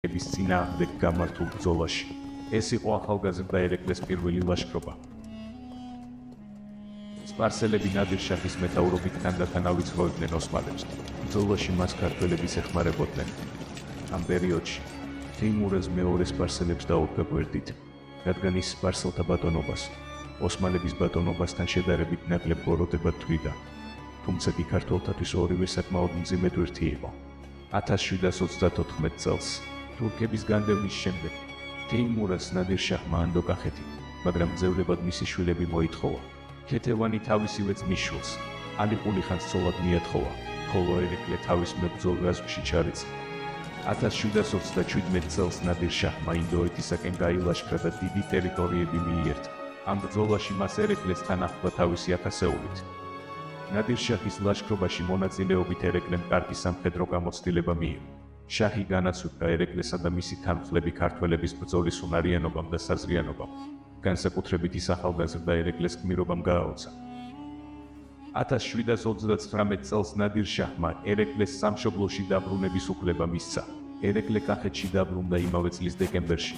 ების წინააღმდეგ გამართულ ბრძოლაში. ეს იყო ახალგაზრდა ერეკლეს პირველი ლაშქრობა. სპარსელები ნადირ-შაჰის მეთაურობით თანდათან ავიწროვებდნენ ოსმალებს. ბრძოლაში მას ქართველების ეხმარებოდნენ. ამ პერიოდში თეიმურაზ მეორე სპარსელებს დაუდგა გვერდით, რადგან ის სპარსელთა ბატონობას ოსმალების ბატონობასთან შედარებით ნაკლებ ბოროტებად თვლიდა. თუმცა კი ქართველთათვის ორივე საკმაოდ მძიმე თვირთი იყო. 1734 წელს თურქების განდევნის შემდეგ თეიმურაზ ნადირ-შაჰმა ანდო კახეთი, მაგრამ ძევლებად მისი შვილები მოითხოვა. ქეთევანი თავისივე ძმის შვილს ალიყული ხანს ცოლად მიათხოვა, ხოლო ერეკლე თავის მებრძოლ რაზმში ჩარიცხა. 1737 წელს ნადირ-შაჰმა ინდოეთისაკენ გაილაშქრა და დიდი ტერიტორიები მიიერთა. ამ ბრძოლაში მას ერეკლესთან ახლდა თავისი ათასეულით. ნადირ-შაჰის ლაშქრობაში მონაწილეობით ერეკლემ კარგი სამხედრო გამოცდილება მიიღო. შაჰი განაცვიფრა ერეკლესა და მისი თანმხლები ქართველების ბრძოლის უნარიანობამ და საზრიანობამ. განსაკუთრებით ის ახალგაზრდა ერეკლეს გმირობამ გააოცა. 1739 წელს ნადირ-შაჰმა ერეკლეს სამშობლოში დაბრუნების უფლება მისცა. ერეკლე კახეთში დაბრუნდა იმავე წლის დეკემბერში.